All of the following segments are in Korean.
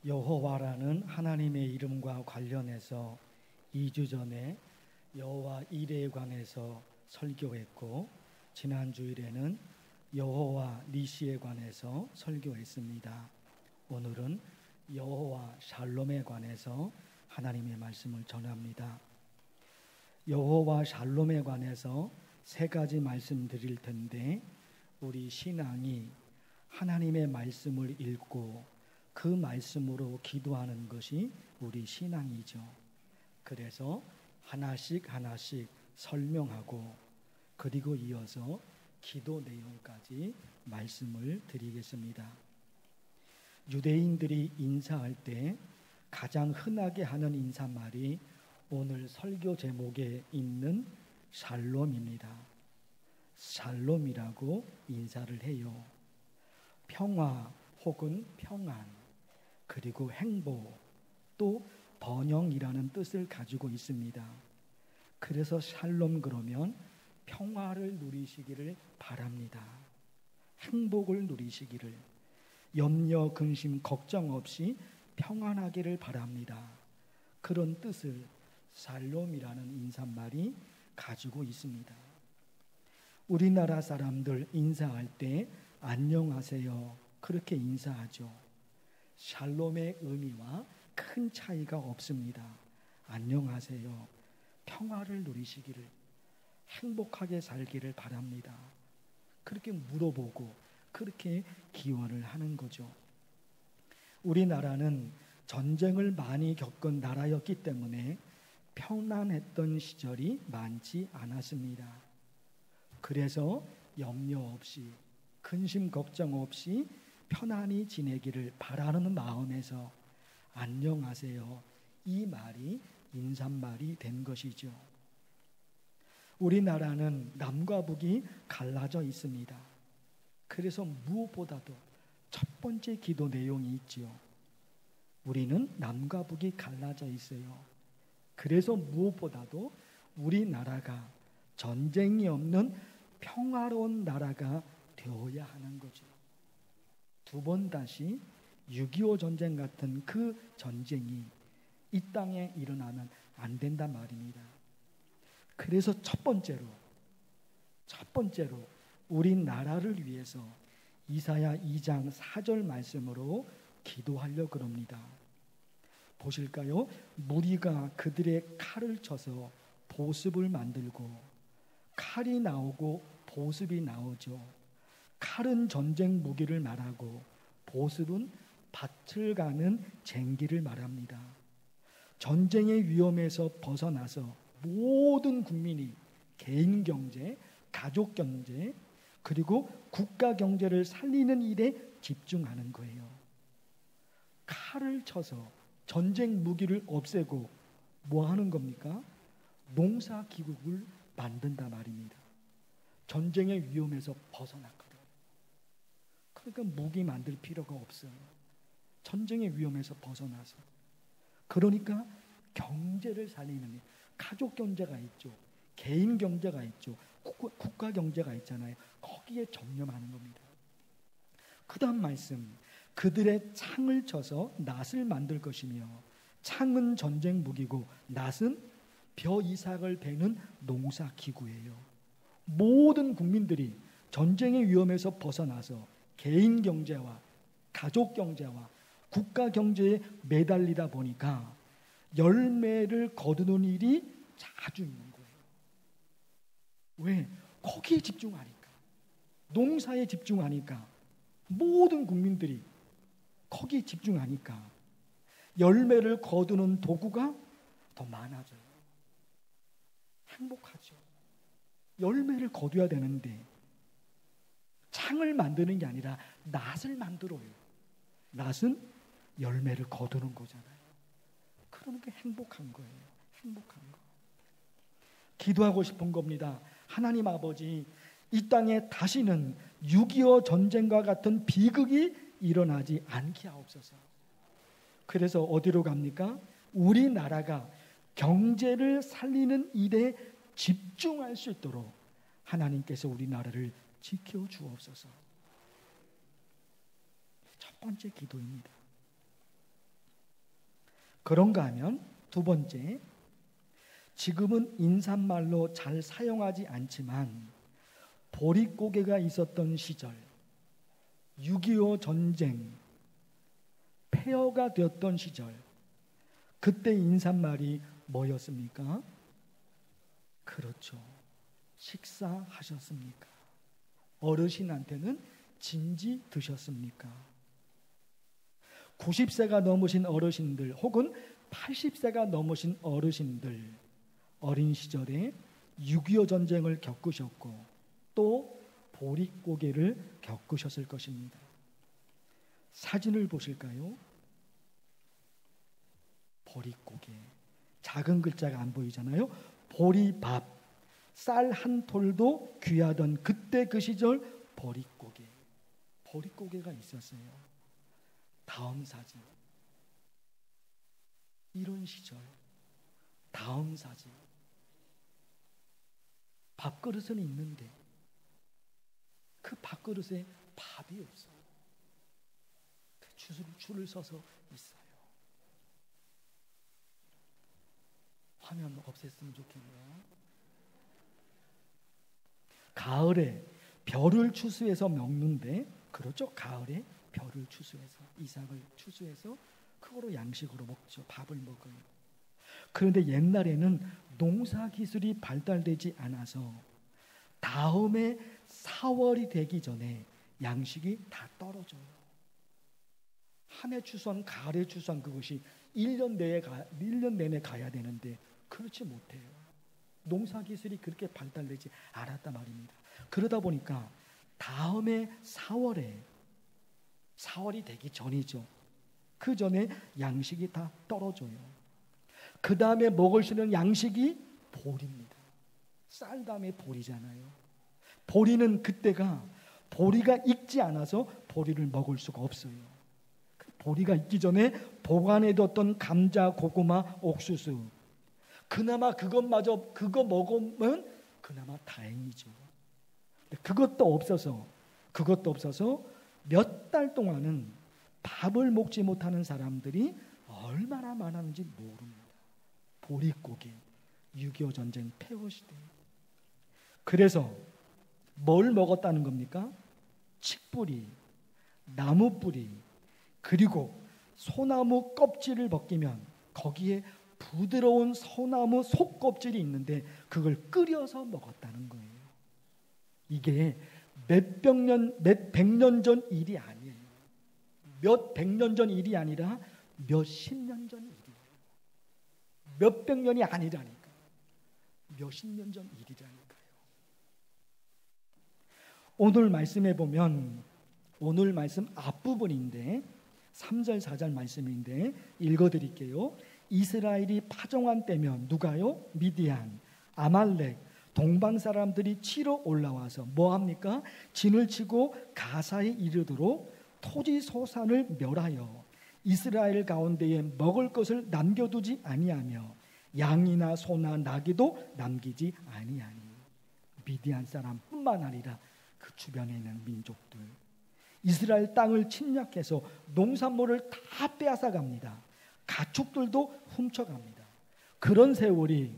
여호와라는 하나님의 이름과 관련해서 2주 전에 여호와 이레에 관해서 설교했고, 지난 주일에는 여호와 니시에 관해서 설교했습니다. 오늘은 여호와 샬롬에 관해서 하나님의 말씀을 전합니다. 여호와 샬롬에 관해서 세 가지 말씀드릴 텐데, 우리 신앙이 하나님의 말씀을 읽고 그 말씀으로 기도하는 것이 우리 신앙이죠. 그래서 하나씩 설명하고, 그리고 이어서 기도 내용까지 말씀을 드리겠습니다. 유대인들이 인사할 때 가장 흔하게 하는 인사말이 오늘 설교 제목에 있는 샬롬입니다. 샬롬이라고 인사를 해요. 평화 혹은 평안, 그리고 행복, 또 번영이라는 뜻을 가지고 있습니다. 그래서 샬롬 그러면 평화를 누리시기를 바랍니다. 행복을 누리시기를, 염려, 근심, 걱정 없이 평안하기를 바랍니다. 그런 뜻을 샬롬이라는 인사말이 가지고 있습니다. 우리나라 사람들 인사할 때 안녕하세요 그렇게 인사하죠. 샬롬의 의미와 큰 차이가 없습니다. 안녕하세요, 평화를 누리시기를, 행복하게 살기를 바랍니다. 그렇게 물어보고 그렇게 기원을 하는 거죠. 우리나라는 전쟁을 많이 겪은 나라였기 때문에 편안했던 시절이 많지 않았습니다. 그래서 염려 없이, 근심 걱정 없이 편안히 지내기를 바라는 마음에서 안녕하세요, 이 말이 인사말이 된 것이죠. 우리나라는 남과 북이 갈라져 있습니다. 그래서 무엇보다도 첫 번째 기도 내용이 있지요. 우리는 남과 북이 갈라져 있어요. 그래서 무엇보다도 우리나라가 전쟁이 없는 평화로운 나라가 되어야 하는 거죠. 두 번 다시 6.25 전쟁 같은 그 전쟁이 이 땅에 일어나면 안 된단 말입니다. 그래서 첫 번째로 우리나라를 위해서 이사야 2장 4절 말씀으로 기도하려고 합니다. 보실까요? 무리가 그들의 칼을 쳐서 보습을 만들고, 칼이 나오고 보습이 나오죠. 칼은 전쟁 무기를 말하고 보습은 밭을 가는 쟁기를 말합니다. 전쟁의 위험에서 벗어나서 모든 국민이 개인 경제, 가족 경제, 그리고 국가 경제를 살리는 일에 집중하는 거예요. 칼을 쳐서 전쟁 무기를 없애고 뭐 하는 겁니까? 농사 기국을 만든다 말입니다. 전쟁의 위험에서 벗어났거든요. 그러니까 무기 만들 필요가 없어요. 전쟁의 위험에서 벗어나서. 그러니까 경제를 살리는 일, 가족 경제가 있죠. 개인 경제가 있죠. 국가 경제가 있잖아요. 거기에 전념하는 겁니다. 그 다음 말씀, 그들의 창을 쳐서 낫을 만들 것이며, 창은 전쟁 무기고 낫은 벼 이삭을 베는 농사 기구예요. 모든 국민들이 전쟁의 위험에서 벗어나서 개인 경제와 가족 경제와 국가 경제에 매달리다 보니까 열매를 거두는 일이 자주 있는 거예요. 왜? 거기에 집중하니까, 농사에 집중하니까, 모든 국민들이 거기에 집중하니까 열매를 거두는 도구가 더 많아져요. 행복하죠. 열매를 거둬야 되는데 창을 만드는 게 아니라 낫을 만들어요. 낫은 열매를 거두는 거잖아요. 그러니까 행복한 거예요. 행복한 거. 기도하고 싶은 겁니다. 하나님 아버지, 이 땅에 다시는 6.25 전쟁과 같은 비극이 일어나지 않게 하옵소서. 그래서 어디로 갑니까? 우리나라가 경제를 살리는 일에 집중할 수 있도록 하나님께서 우리나라를 지켜주옵소서. 첫 번째 기도입니다. 그런가 하면 두 번째, 지금은 인사말로 잘 사용하지 않지만 보릿고개가 있었던 시절, 6.25 전쟁 폐허가 되었던 시절, 그때 인사말이 뭐였습니까? 그렇죠. 식사하셨습니까? 어르신한테는 진지 드셨습니까? 90세가 넘으신 어르신들 혹은 80세가 넘으신 어르신들, 어린 시절에 6.25 전쟁을 겪으셨고 또 보릿고개를 겪으셨을 것입니다. 사진을 보실까요? 보릿고개, 작은 글자가 안 보이잖아요. 보리밥, 쌀 한 톨도 귀하던 그때 그 시절 보릿고개가 있었어요. 다음 사진, 이런 시절. 다음 사진, 밥그릇은 있는데 그 밥그릇에 밥이 없어요. 그 줄을 서서 있어요. 화면 없앴으면 좋겠네요. 가을에 벼를 추수해서 먹는데, 그렇죠? 가을에 벼를 추수해서, 이삭을 추수해서 그거로 양식으로 먹죠. 밥을 먹어요. 그런데 옛날에는 농사 기술이 발달되지 않아서 다음에 4월이 되기 전에 양식이 다 떨어져요. 한 해 추수한, 가을에 추수한 그것이 1년 내내 가야 되는데 그렇지 못해요. 농사 기술이 그렇게 발달되지 않았단 말입니다. 그러다 보니까 다음에 4월이 되기 전이죠. 그 전에 양식이 다 떨어져요. 그 다음에 먹을 수 있는 양식이 보리입니다. 쌀 다음에 보리잖아요. 보리는 그때가 보리가 익지 않아서 보리를 먹을 수가 없어요. 그 보리가 익기 전에 보관해뒀던 감자, 고구마, 옥수수, 그나마 그거 먹으면 그나마 다행이죠. 그것도 없어서 몇 달 동안은 밥을 먹지 못하는 사람들이 얼마나 많았는지 모릅니다. 보릿고개, 6.25 전쟁 폐허 시대. 그래서 뭘 먹었다는 겁니까? 칡뿌리, 나무뿌리, 그리고 소나무 껍질을 벗기면 거기에 부드러운 소나무 속껍질이 있는데 그걸 끓여서 먹었다는 거예요. 이게 몇 백년 전 일이 아니에요. 몇 백년 전 일이 아니라 몇 십년 전 일이에요. 몇 백년이 아니라니까. 몇십 년 전 일이라니까요. 오늘 말씀해 보면, 오늘 말씀 앞부분인데 3절 4절 말씀인데 읽어드릴게요. 이스라엘이 파종한 때면 누가요? 미디안, 아말렉, 동방 사람들이 치러 올라와서 뭐합니까? 진을 치고 가사에 이르도록 토지 소산을 멸하여 이스라엘 가운데에 먹을 것을 남겨두지 아니하며 양이나 소나 나귀도 남기지 아니하니. 미디안 사람뿐만 아니라 그 주변에 있는 민족들, 이스라엘 땅을 침략해서 농산물을 다 빼앗아갑니다. 가축들도 훔쳐갑니다. 그런 세월이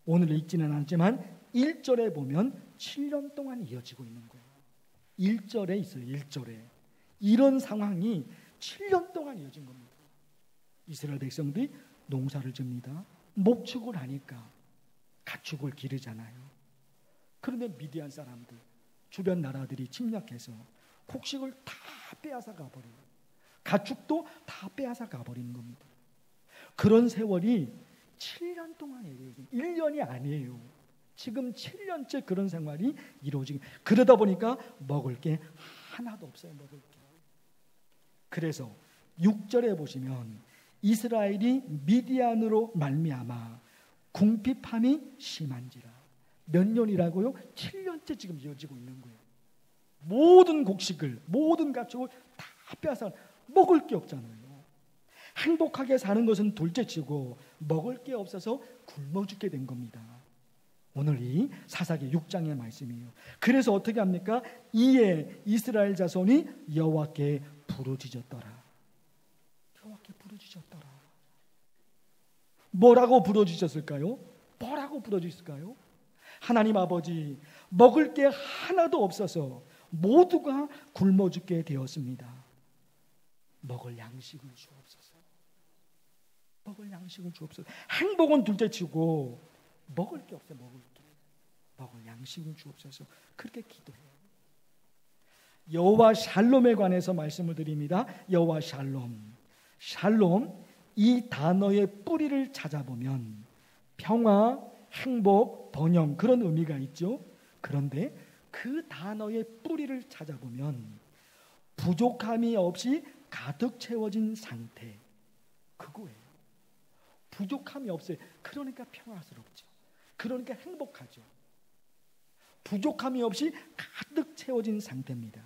오늘 읽지는 않지만 1절에 보면 7년 동안 이어지고 있는 거예요. 1절에 있어요. 1절에 이런 상황이 7년 동안 이어진 겁니다. 이스라엘 백성들이 농사를 짓니다. 목축을 하니까 가축을 기르잖아요. 그런데 미디안 사람들, 주변 나라들이 침략해서 곡식을 다 빼앗아 가버려요. 가축도 다 빼앗아 가버리는 겁니다. 그런 세월이 7년 동안이에요. 1년이 아니에요. 지금 7년째 그런 생활이 이루어지고, 그러다 보니까 먹을 게 하나도 없어요. 먹을 게. 그래서 6절에 보시면 이스라엘이 미디안으로 말미암아 궁핍함이 심한지라. 몇 년이라고요? 7년째 지금 이어지고 있는 거예요. 모든 곡식을, 모든 가축을 다 빼앗아, 먹을 게 없잖아요. 행복하게 사는 것은 둘째치고 먹을 게 없어서 굶어 죽게 된 겁니다. 오늘 이 사사기 6장의 말씀이에요. 그래서 어떻게 합니까? 이에 이스라엘 자손이 여호와께 부르짖었더라. 여호와께 부르짖었더라. 뭐라고 불러주셨을까요? 뭐라고 불러주셨을까요? 하나님 아버지, 먹을 게 하나도 없어서 모두가 굶어 죽게 되었습니다. 먹을 양식을 주옵소서. 먹을 양식을 주옵소서. 행복은 둘째치고 먹을 게 없어요. 먹을 양식을 주옵소서. 그렇게 기도해요. 여호와 샬롬에 관해서 말씀을 드립니다. 여호와 샬롬. 샬롬, 이 단어의 뿌리를 찾아보면 평화, 행복, 번영, 그런 의미가 있죠. 그런데 그 단어의 뿌리를 찾아보면 부족함이 없이 가득 채워진 상태, 그거예요. 부족함이 없어요. 그러니까 평화스럽죠. 그러니까 행복하죠. 부족함이 없이 가득 채워진 상태입니다.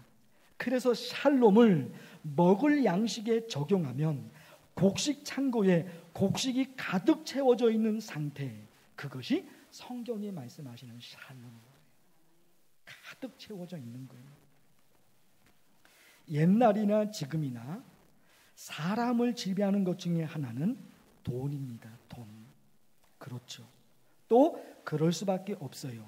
그래서 샬롬을 먹을 양식에 적용하면 곡식 창고에 곡식이 가득 채워져 있는 상태, 그것이 성경이 말씀하시는 샬롬이에요. 가득 채워져 있는 거예요. 옛날이나 지금이나 사람을 지배하는 것 중에 하나는 돈입니다. 돈. 그렇죠. 또 그럴 수밖에 없어요.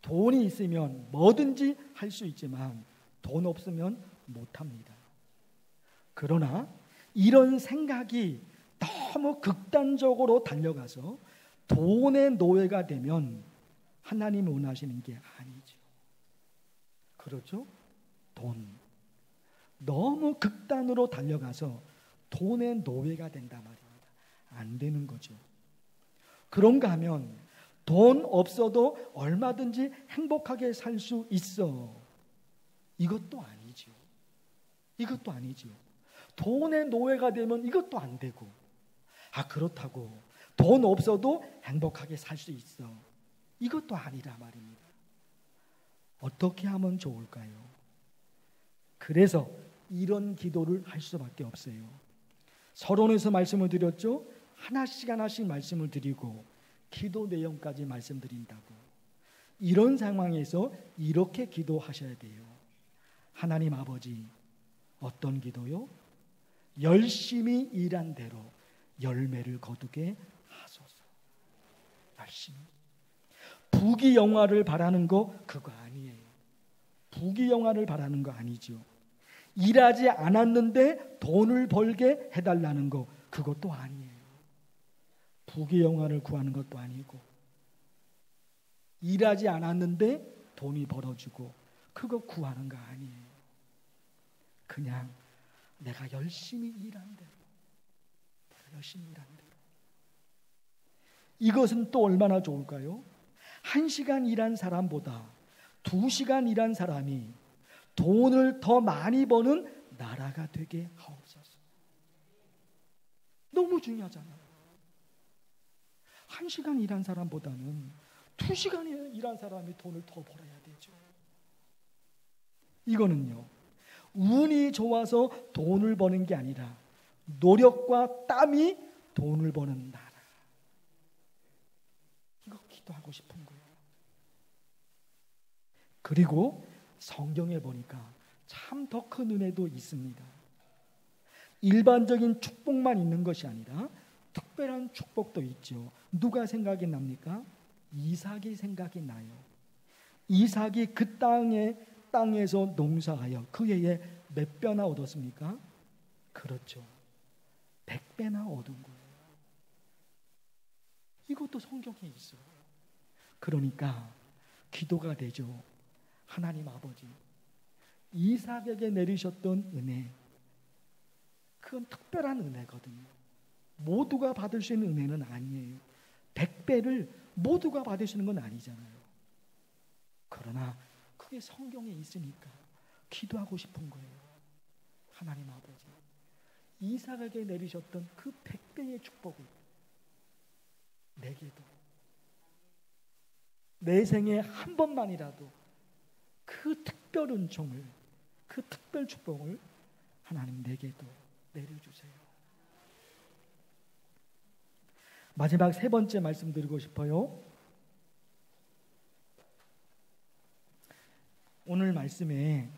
돈이 있으면 뭐든지 할 수 있지만 돈 없으면 못합니다. 그러나 이런 생각이 너무 극단적으로 달려가서 돈의 노예가 되면 하나님이 원하시는 게 아니죠. 그렇죠? 돈. 너무 극단으로 달려가서 돈의 노예가 된단 말입니다. 안 되는 거죠. 그런가 하면 돈 없어도 얼마든지 행복하게 살 수 있어. 이것도 아니죠. 이것도 아니죠. 돈의 노예가 되면 이것도 안 되고, 그렇다고 돈 없어도 행복하게 살 수 있어. 이것도 아니라 말입니다. 어떻게 하면 좋을까요? 그래서 이런 기도를 할 수밖에 없어요. 서론에서 말씀을 드렸죠. 하나씩 하나씩 말씀을 드리고 기도 내용까지 말씀드린다고. 이런 상황에서 이렇게 기도하셔야 돼요. 하나님 아버지, 어떤 기도요? 열심히 일한 대로 열매를 거두게 하소서. 열심히. 부귀영화를 바라는 거 그거 아니에요. 부귀영화를 바라는 거 아니죠. 일하지 않았는데 돈을 벌게 해달라는 거 그것도 아니에요. 부귀영화를 구하는 것도 아니고, 일하지 않았는데 돈이 벌어지고 그거 구하는 거 아니에요. 그냥 내가 열심히 일한 대로, 이것은 또 얼마나 좋을까요? 1시간 일한 사람보다 2시간 일한 사람이 돈을 더 많이 버는 나라가 되게 하옵소서. 너무 중요하잖아요. 1시간 일한 사람보다는 2시간 일한 사람이 돈을 더 벌어야 되죠. 이거는요, 운이 좋아서 돈을 버는 게 아니라 노력과 땀이 돈을 버는 나라. 이거 기도하고 싶은 거예요. 그리고 성경에 보니까 참 더 큰 은혜도 있습니다. 일반적인 축복만 있는 것이 아니라 특별한 축복도 있죠. 누가 생각이 납니까? 이삭이 생각이 나요. 이삭이 그 땅에서 농사하여 그 해에 몇 배나 얻었습니까? 그렇죠. 100배나 얻은 거예요. 이것도 성경에 있어요. 그러니까 기도가 되죠. 하나님 아버지, 이삭에게 내리셨던 은혜, 그건 특별한 은혜거든요. 모두가 받을 수 있는 은혜는 아니에요. 100배를 모두가 받을 수 있는 건 아니잖아요. 그러나 그게 성경에 있으니까 기도하고 싶은 거예요. 하나님 아버지, 이삭에게 내리셨던 그 100배의 축복을 내게도, 내 생에 한 번만이라도 그 특별 은총을, 그 특별 축복을 하나님 내게도 내려주세요. 마지막 3번째 말씀드리고 싶어요. 오늘 말씀에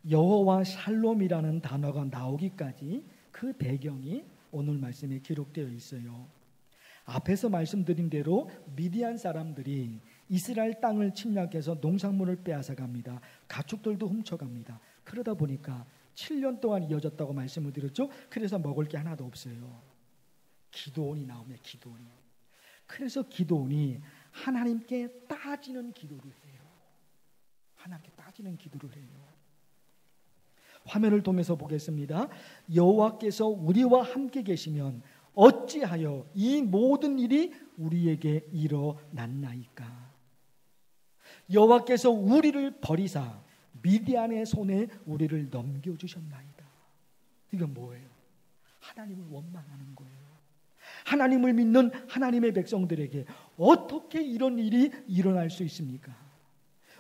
여호와 샬롬이라는 단어가 나오기까지 그 배경이 오늘 말씀에 기록되어 있어요. 앞에서 말씀드린 대로 미디안 사람들이 이스라엘 땅을 침략해서 농작물을 빼앗아갑니다. 가축들도 훔쳐갑니다. 그러다 보니까 7년 동안 이어졌다고 말씀을 드렸죠. 그래서 먹을 게 하나도 없어요. 기드온이 나오면 기드온이. 그래서 기드온이 하나님께 따지는 기도를 해요. 하나님께 따지는 기도를 해요. 화면을 통해서 보겠습니다. 여호와께서 우리와 함께 계시면 어찌하여 이 모든 일이 우리에게 일어났나이까. 여호와께서 우리를 버리사 미디안의 손에 우리를 넘겨주셨나이다. 이건 뭐예요? 하나님을 원망하는 거예요. 하나님을 믿는 하나님의 백성들에게 어떻게 이런 일이 일어날 수 있습니까?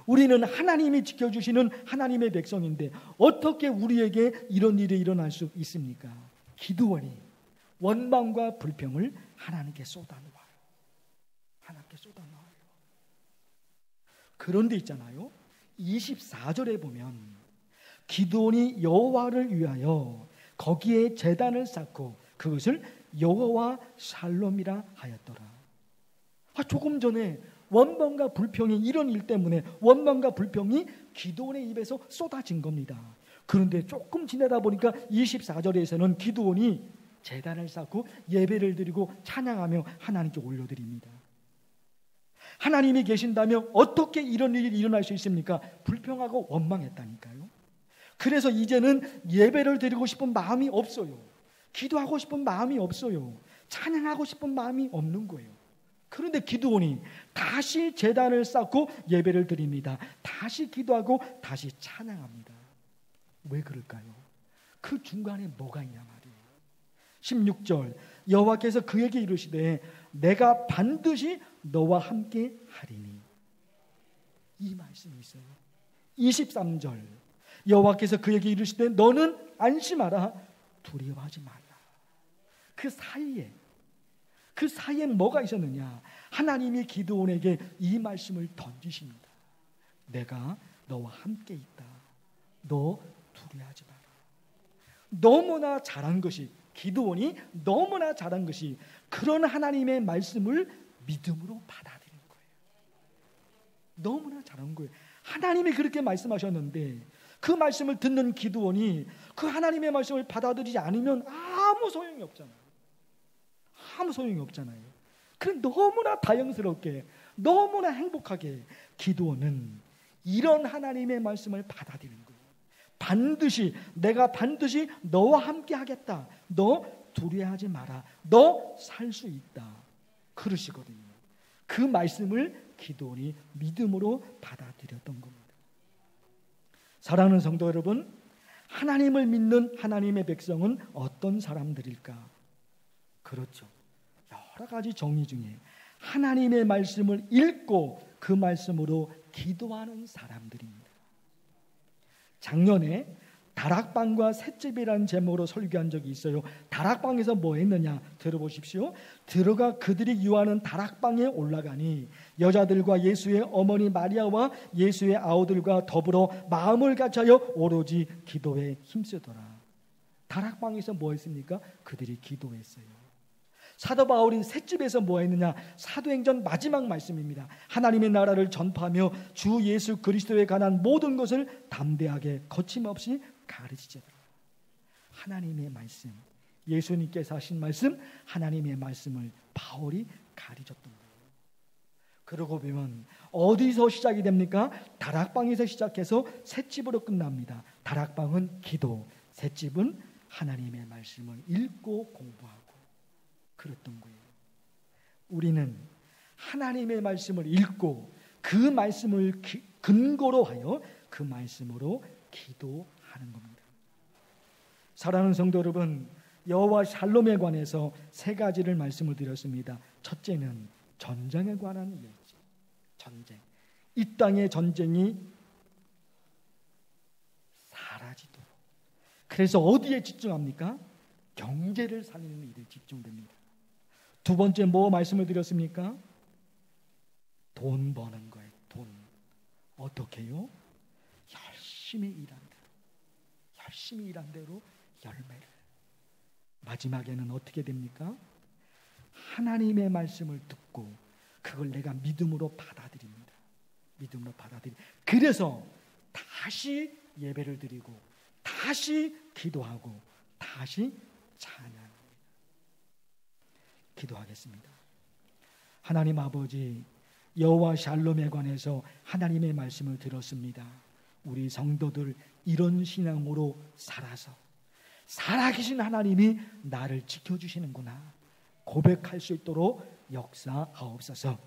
우리는 하나님이 지켜주시는 하나님의 백성인데 어떻게 우리에게 이런 일이 일어날 수 있습니까? 기드온이 원망과 불평을 하나님께 쏟아놓아요. 하나님께 쏟아놓아요. 그런데 있잖아요. 24절에 보면 기드온이 여호와를 위하여 거기에 제단을 쌓고 그것을 여호와 샬롬이라 하였더라. 조금 전에 원망과 불평이 이런 일 때문에 원망과 불평이 기드온의 입에서 쏟아진 겁니다. 그런데 조금 지나다 보니까 24절에서는 기드온이 제단을 쌓고 예배를 드리고 찬양하며 하나님께 올려드립니다. 하나님이 계신다면 어떻게 이런 일이 일어날 수 있습니까? 불평하고 원망했다니까요. 그래서 이제는 예배를 드리고 싶은 마음이 없어요. 기도하고 싶은 마음이 없어요. 찬양하고 싶은 마음이 없는 거예요. 그런데 기드온이 다시 제단을 쌓고 예배를 드립니다. 다시 기도하고 다시 찬양합니다. 왜 그럴까요? 그 중간에 뭐가 있냐 말이에요. 16절 여호와께서 그에게 이르시되 내가 반드시 너와 함께 하리니. 이 말씀이 있어요. 23절 여호와께서 그에게 이르시되 너는 안심하라 두려워하지 말라. 그 사이에 뭐가 있었느냐? 하나님이 기드온에게 이 말씀을 던지십니다. 내가 너와 함께 있다. 너 두려워하지 마라. 너무나 잘한 것이 기드온이 너무나 잘한 것이 그런 하나님의 말씀을 믿음으로 받아들인 거예요. 너무나 잘한 거예요. 하나님이 그렇게 말씀하셨는데 그 말씀을 듣는 기드온이 그 하나님의 말씀을 받아들이지 않으면 아무 소용이 없잖아요. 아무 소용이 없잖아요. 그럼 너무나 다행스럽게 너무나 행복하게 기드온은 이런 하나님의 말씀을 받아들이는 거예요. 내가 반드시 너와 함께 하겠다. 너 두려워하지 마라. 너 살 수 있다. 그러시거든요. 그 말씀을 기드온이 믿음으로 받아들였던 겁니다. 사랑하는 성도 여러분, 하나님을 믿는 하나님의 백성은 어떤 사람들일까? 그렇죠. 여러 가지 정의 중에 하나님의 말씀을 읽고 그 말씀으로 기도하는 사람들입니다. 작년에 다락방과 셋집이라는 제목으로 설교한 적이 있어요. 다락방에서 뭐 했느냐 들어보십시오. 들어가 그들이 유하는 다락방에 올라가니 여자들과 예수의 어머니 마리아와 예수의 아우들과 더불어 마음을 같이하여 오로지 기도에 힘쓰더라. 다락방에서 뭐 했습니까? 그들이 기도했어요. 사도 바울이 셋집에서 뭐 했느냐? 사도행전 마지막 말씀입니다. 하나님의 나라를 전파하며 주 예수 그리스도에 관한 모든 것을 담대하게 거침없이 가르치더라. 하나님의 말씀, 예수님께서 하신 말씀, 하나님의 말씀을 바울이 가르쳤던 거예요. 그러고 보면 어디서 시작이 됩니까? 다락방에서 시작해서 셋집으로 끝납니다. 다락방은 기도, 셋집은 하나님의 말씀을 읽고 공부하고 그랬던 거예요. 우리는 하나님의 말씀을 읽고 그 말씀을 근거로 하여 그 말씀으로 기도하는 겁니다. 사랑하는 성도 여러분, 여호와 샬롬에 관해서 세 가지를 말씀을 드렸습니다. 첫째는 전쟁에 관한 얘기죠. 전쟁. 이 땅의 전쟁이 사라지도록. 그래서 어디에 집중합니까? 경제를 살리는 일에 집중됩니다. 두 번째 뭐 말씀을 드렸습니까? 돈 버는 거예요. 돈. 어떻게 해요? 열심히 일한 대로 열매를. 마지막에는 어떻게 됩니까? 하나님의 말씀을 듣고 그걸 내가 믿음으로 받아들입니다. 믿음으로 그래서 다시 예배를 드리고 다시 기도하고 다시 찬양합니다. 기도하겠습니다. 하나님 아버지, 여호와 샬롬에 관해서 하나님의 말씀을 들었습니다. 우리 성도들 이런 신앙으로 살아서 살아계신 하나님이 나를 지켜주시는구나 고백할 수 있도록 역사하옵소서.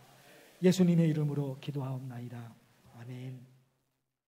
예수님의 이름으로 기도하옵나이다. 아멘.